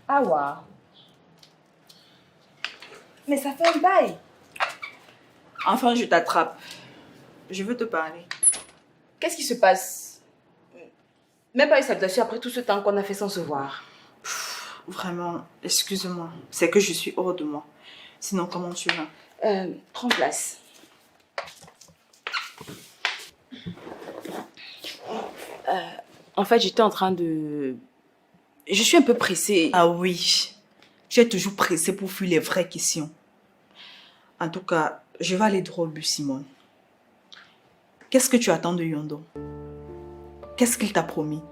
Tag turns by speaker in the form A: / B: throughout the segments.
A: Awa. Mais ça fait un bail.
B: Enfin, je t'attrape. Je veux te parler.
A: Qu'est-ce qui se passe? Même pas une salutation après tout ce temps qu'on a fait sans se voir.
B: Vraiment, excuse-moi. C'est que je suis hors de moi. Sinon, comment tu vas?
A: Prends place. En fait, j'étais en train de... Je suis un peu pressée.
B: Ah oui. Tu es toujours pressée pour fuir les vraies questions. En tout cas, je vais aller droit au but, Simone. Qu'est-ce que tu attends de Yondo? Qu'est-ce qu'il t'a promis?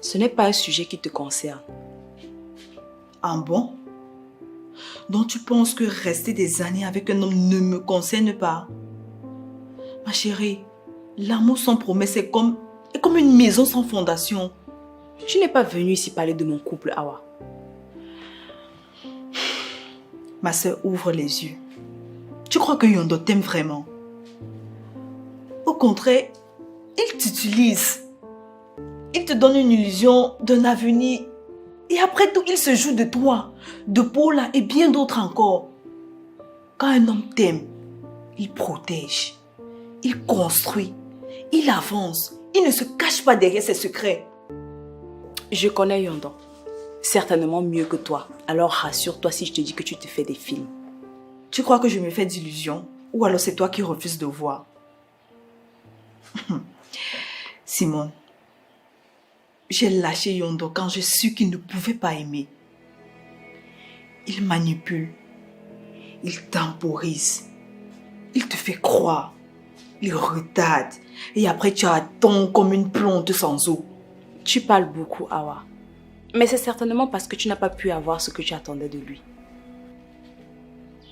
A: Ce n'est pas un sujet qui te concerne.
B: Ah bon? Donc tu penses que rester des années avec un homme ne me concerne pas? Ma chérie, l'amour sans promesse est comme une maison sans fondation.
A: Je n'ai pas venu ici parler de mon couple, Awa.
B: Ma soeur, ouvre les yeux. Tu crois que Yondo t'aime vraiment? Au contraire, il t'utilise. Il te donne une illusion d'un avenir. Et après tout, il se joue de toi, de Paula et bien d'autres encore. Quand un homme t'aime, il protège, il construit, il avance. Il ne se cache pas derrière ses secrets.
A: Je connais Yondo. Certainement mieux que toi. Alors rassure-toi si je te dis que tu te fais des films.
B: Tu crois que je me fais d'illusions? Ou alors c'est toi qui refuses de voir? Simone, j'ai lâché Yondo quand je su qu'il ne pouvait pas aimer. Il manipule, il temporise, il te fait croire, il retarde. Et après tu attends comme une plante sans eau.
A: Tu parles beaucoup, Awa. Mais c'est certainement parce que tu n'as pas pu avoir ce que tu attendais de lui.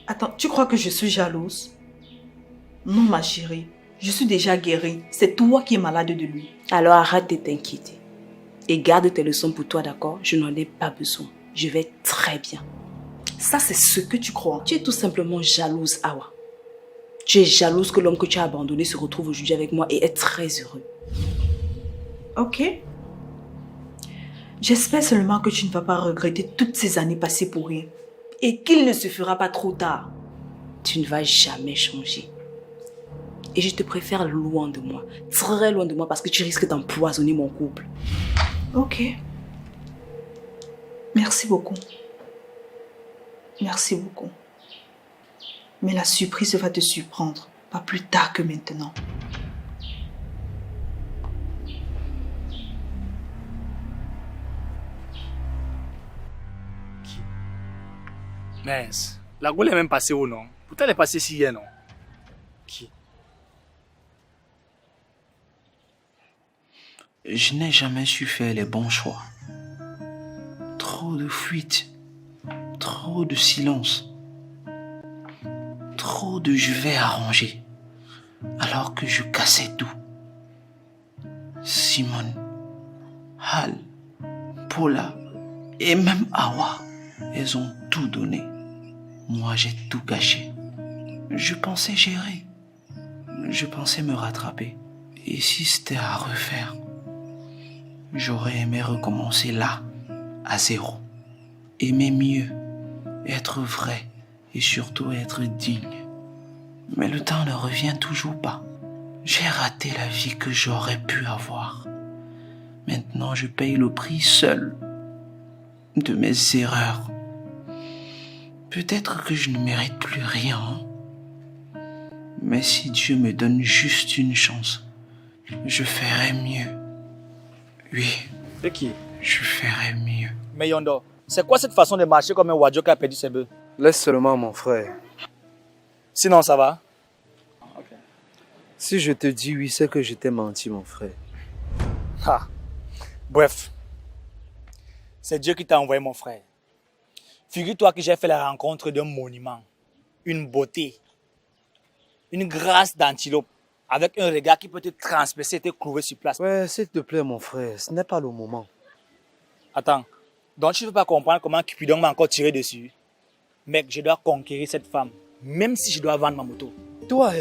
B: Attends, tu crois que je suis jalouse? Non, ma chérie. Je suis déjà guérie. C'est toi qui es malade de lui.
A: Alors arrête de t'inquiéter. Et garde tes leçons pour toi, d'accord? Je n'en ai pas besoin. Je vais très bien.
B: Ça, c'est ce que tu crois.
A: Tu es tout simplement jalouse, Awa. Tu es jalouse que l'homme que tu as abandonné se retrouve aujourd'hui avec moi et est très heureux.
B: Ok. J'espère seulement que tu ne vas pas regretter toutes ces années passées pour rien. Et qu'il ne se fera pas trop tard.
A: Tu ne vas jamais changer. Et je te préfère loin de moi. Très loin de moi parce que tu risques d'empoisonner mon couple.
B: Ok. Merci beaucoup. Merci beaucoup. Mais la surprise va te surprendre. Pas plus tard que maintenant.
C: Mince, la Gaule est même passée où non? Pourtant elle est passée ici hier, non? Qui?
D: Je n'ai jamais su faire les bons choix. Trop de fuites, trop de silence, trop de je vais arranger, alors que je cassais tout. Simone, Hal, Paula et même Awa, elles ont tout donné. Moi, j'ai tout gâché. Je pensais gérer. Je pensais me rattraper. Et si c'était à refaire, j'aurais aimé recommencer là, à zéro. Aimer mieux, être vrai et surtout être digne. Mais le temps ne revient toujours pas. J'ai raté la vie que j'aurais pu avoir. Maintenant, je paye le prix seul de mes erreurs. Peut-être que je ne mérite plus rien. Mais si Dieu me donne juste une chance, je ferai mieux. Oui.
C: C'est qui?
D: Je ferai mieux.
C: Mais Yondo, c'est quoi cette façon de marcher comme un Wadjo qui a perdu ses bœufs?
E: Laisse seulement mon frère.
C: Sinon ça va?
E: Si je te dis oui, c'est que je t'ai menti, mon frère.
C: Ah. Bref, c'est Dieu qui t'a envoyé mon frère. Figure-toi que j'ai fait la rencontre d'un monument, une beauté, une grâce d'antilope, avec un regard qui peut te transpercer et te clouer sur place.
E: Ouais, s'il te plaît, mon frère, ce n'est pas le moment.
C: Attends, donc tu ne veux pas comprendre comment Cupidon m'a encore tiré dessus? Mec, je dois conquérir cette femme, même si je dois vendre ma moto.
E: Toi,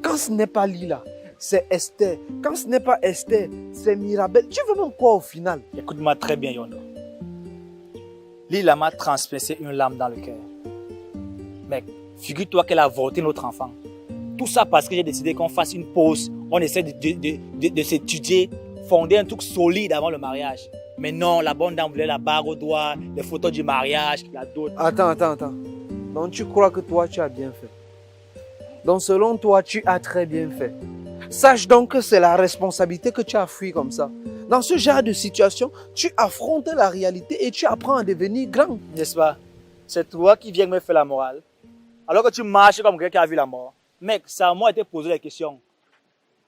E: quand ce n'est pas Lila, c'est Esther. Quand ce n'est pas Esther, c'est Mirabelle. Tu veux même quoi au final?
C: Écoute-moi très bien, Yondo. Lila m'a transpercé une lame dans le cœur. Mec, figure-toi qu'elle a avorté notre enfant. Tout ça parce que j'ai décidé qu'on fasse une pause. On essaie de s'étudier, fonder un truc solide avant le mariage. Mais non, la bonne dame voulait la bague au doigt, les photos du mariage, la dot.
E: Attends. Donc tu crois que toi, tu as bien fait. Donc selon toi, tu as très bien fait. Sache donc que c'est la responsabilité que tu as fui comme ça. Dans ce genre de situation, tu affrontes la réalité et tu apprends à devenir grand.
C: N'est-ce pas? C'est toi qui viens me faire la morale. Alors que tu marches comme quelqu'un qui a vu la mort. Mec, ça a moi été posé la question.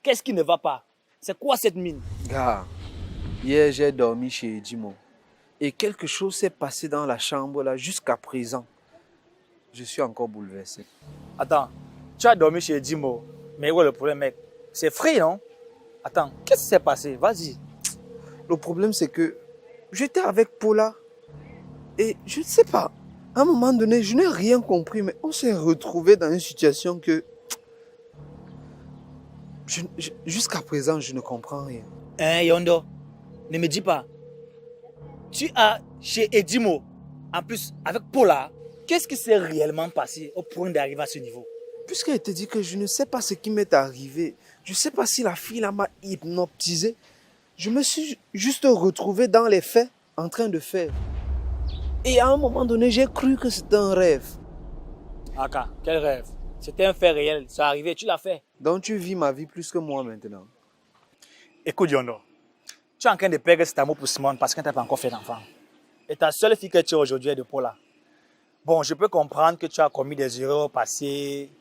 C: Qu'est-ce qui ne va pas? C'est quoi cette mine?
E: Gars, hier j'ai dormi chez Edimo. Et quelque chose s'est passé dans la chambre là jusqu'à présent. Je suis encore bouleversé.
C: Attends, tu as dormi chez Dimo. Mais où est le problème, mec? C'est free, non? Attends, qu'est-ce qui s'est passé? Vas-y.
E: Le problème c'est que j'étais avec Paula. Et je ne sais pas, à un moment donné, je n'ai rien compris, mais on s'est retrouvés dans une situation que... jusqu'à présent, je ne comprends rien.
C: Hein, Yondo? Ne me dis pas. Tu as chez Edimo, en plus avec Paula, qu'est-ce qui s'est réellement passé au point d'arriver à ce niveau?
E: Puisqu'elle te dit que je ne sais pas ce qui m'est arrivé, je ne sais pas si la fille là m'a hypnotisé, je me suis juste retrouvé dans les faits, en train de faire. Et à un moment donné, j'ai cru que c'était un rêve.
C: Aka, quel rêve? C'était un fait réel, c'est arrivé, tu l'as fait.
E: Donc tu vis ma vie plus que moi maintenant.
C: Écoute Yondo, tu es en train de perdre cet amour pour Simone parce qu'elle t'a pas encore fait d'enfant. Et ta seule fille que tu as aujourd'hui est de Paula. Bon, je peux comprendre que tu as commis des erreurs au passé,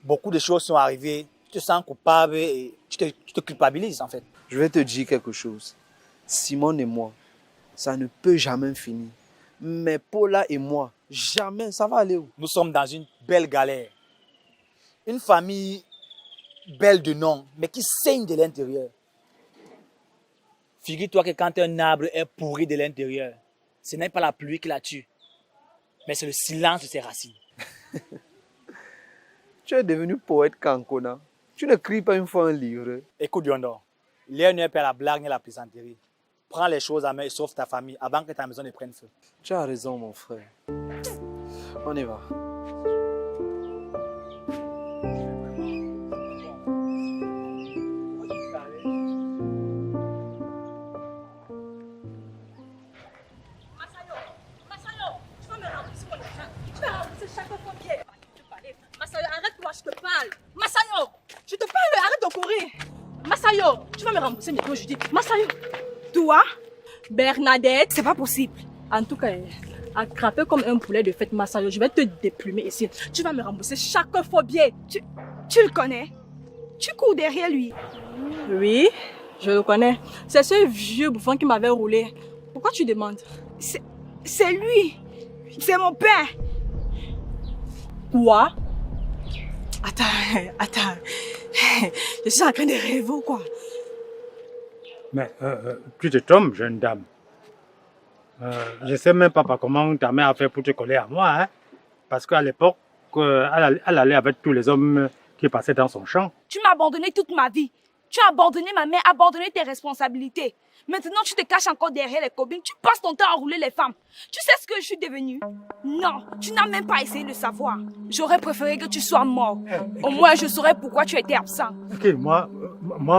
C: beaucoup de choses sont arrivées, tu te sens coupable et tu te culpabilises en fait.
E: Je vais te dire quelque chose. Simone et moi, ça ne peut jamais finir. Mais Paula et moi, jamais, ça va aller où?
C: Nous sommes dans une belle galère. Une famille belle de nom, mais qui saigne de l'intérieur. Figure-toi que quand un arbre est pourri de l'intérieur, ce n'est pas la pluie qui la tue, mais c'est le silence de ses racines.
E: Tu es devenu poète Kankona. Tu ne cries pas une fois un livre.
C: Écoute Yondo, l'air n'est pas la blague ni la plaisanterie. Prends les choses à main et sauve ta famille avant que ta maison ne prenne feu.
E: Tu as raison, mon frère. On y va.
A: Massayo, tu vas me rembourser mes taux, je dis. Massayo, toi, Bernadette, c'est pas possible. En tout cas, attrapé comme un poulet de fête, Massayo, je vais te déplumer ici. Tu vas me rembourser chaque fois bien. Tu le connais? Tu cours derrière lui? Oui, je le connais. C'est ce vieux bouffon qui m'avait roulé. Pourquoi tu demandes? C'est lui. C'est mon père. Quoi? Attends. Je suis en train de rêver ou quoi?
F: Mais tu te trompes, jeune dame. Je ne sais même pas comment ta mère a fait pour te coller à moi. Hein? Parce qu'à l'époque, elle allait avec tous les hommes qui passaient dans son champ.
G: Tu m'as abandonné toute ma vie. Tu as abandonné ma mère, abandonné tes responsabilités. Maintenant, tu te caches encore derrière les copines. Tu passes ton temps à rouler les femmes. Tu sais ce que je suis devenue? Non, tu n'as même pas essayé de savoir. J'aurais préféré que tu sois mort. Au moins, je saurais pourquoi tu étais absent.
F: Ok, moi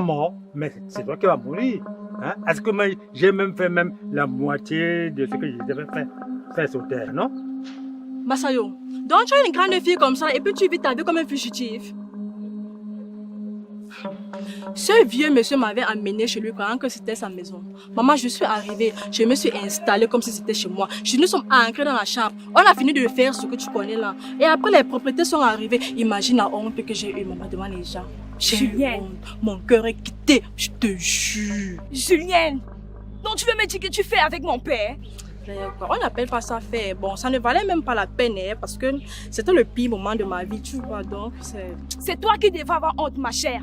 F: mort, mais c'est toi qui vas mourir. Hein? Est-ce que moi, j'ai même fait la moitié de ce que je devais faire sur terre, non?
A: Massayo, donc tu es une grande fille comme ça et puis tu vis ta vie comme un fugitif. Ce vieux monsieur m'avait amené chez lui croyant que c'était sa maison. Maman, je suis arrivée, je me suis installée comme si c'était chez moi. Nous sommes ancrés dans la chambre. On a fini de faire ce que tu connais là. Et après, les propriétaires sont arrivés. Imagine la honte que j'ai eue, maman, devant les gens. J'ai eu honte. Mon cœur est quitté, je te jure.
G: Julienne, donc tu veux me dire que tu fais avec mon père?
A: On n'appelle pas ça faire. Bon, ça ne valait même pas la peine, hein, parce que c'était le pire moment de ma vie, tu vois. Donc,
G: c'est toi qui devrais avoir honte, ma chère.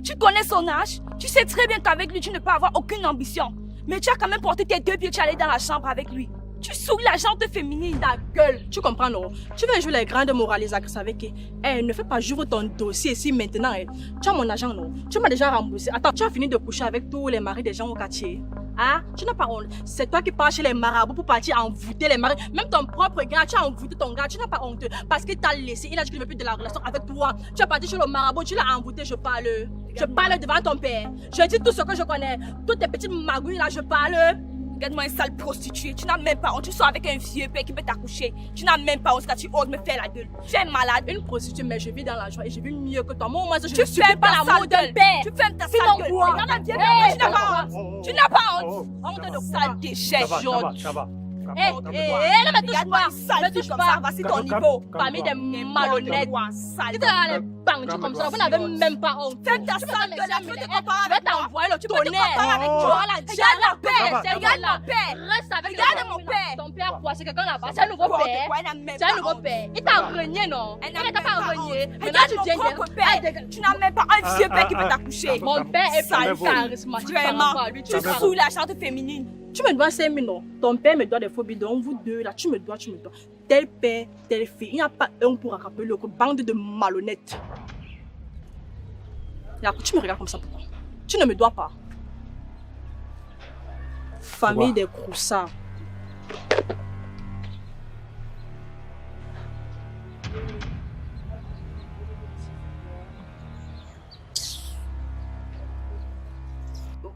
G: Tu connais son âge, tu sais très bien qu'avec lui, tu ne peux avoir aucune ambition. Mais tu as quand même porté tes deux pieds, tu es allé dans la chambre avec lui. Tu souris la jante féminine.
A: Ta gueule, tu comprends, non? Tu veux jouer les grandes moralisatrices avec elle. Ne fais pas jouer ton dossier ici maintenant. Tu as mon argent, non? Tu m'as déjà remboursé. Attends, tu as fini de coucher avec tous les maris des gens au quartier. Hein? Tu n'as pas honte. C'est toi qui pars chez les marabouts pour partir envoûter les maris. Même ton propre gars, tu as envoûté ton gars. Tu n'as pas honte. Parce qu'il t'a laissé. Il a dit qu'il ne veut plus de la relation avec toi. Tu es parti chez le marabout, tu l'as envoûté, je parle. Je parle devant ton père. Je dis tout ce que je connais. Toutes tes petites magouilles là, je parle.
G: Regarde-moi une sale prostituée. Tu n'as même pas honte. Tu sors avec un vieux père qui peut t'accoucher. Tu n'as même pas honte quand tu oses me faire la gueule. Tu es malade.
A: Une prostituée, mais je vis dans la joie et je vis mieux que toi. Moi, au moins, je
G: Tu
A: ne suis
G: fermes
A: pas
G: ta
A: la mode d'un
G: sale
A: père.
G: Tu fermes ta
A: Fais
G: sale
A: ton
G: gueule.
A: quoi?
G: Regarde un vieux père. Tu n'as pas honte. Tu n'as pas honte. Honte de sale déchet jaune.
F: Ça va.
A: Hé, ne me touche
G: Regarde-moi
A: pas.
G: une sale
A: Ne
G: fille
A: touche
G: comme
A: pas.
G: ça. Voici ton niveau.
A: Parmi des malhonnêtes.
G: Sale.
A: Tu t'es les bandits comme ça, vous n'avez même pas honte.
G: Ferme ta sale gueule. Je vais te comparer
A: Je vais
G: avec moi.
A: t'envoyer le
G: Tu peux te
A: tonnerre.
G: comparer avec
A: Tu
G: moi.
A: vois la
G: Regarde mon père. Regarde mon père.
A: Reste avec
G: Regarde
A: le
G: mon père.
A: Ton père quoi? C'est quelqu'un là-bas. C'est un nouveau
G: N'importe
A: père.
G: quoi, elle n'a même
A: C'est un
G: pas
A: nouveau
G: honte.
A: père. Il t'a renié, non?
G: Elle
A: Il
G: n'a
A: t'a
G: même
A: pas
G: pas
A: renié.
G: honte.
A: Maintenant,
G: Regarde
A: tu
G: mon
A: viens
G: propre père. Tu n'as même pas un vieux père qui peut t'accoucher.
A: Mon père est
G: Sale
A: plus charismatique.
G: Vraiment.
A: par lui.
G: Tu saoules la charte féminine.
A: Tu me dois 5 000, non? Ton père me doit des faux bidons. Vous deux, là, tu me dois. Tel père, telle fille. Il n'y a pas un pour rattraper l'autre. Bande de malhonnêtes. Yakou, tu me regardes comme ça pourquoi? Tu ne me dois pas. Famille des croussards.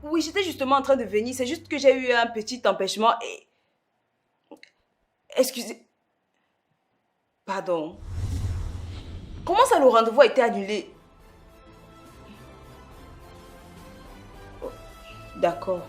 H: Oui, j'étais justement en train de venir. C'est juste que j'ai eu un petit empêchement et... Excusez... Pardon. Comment ça, le rendez-vous a été annulé? Oh, d'accord.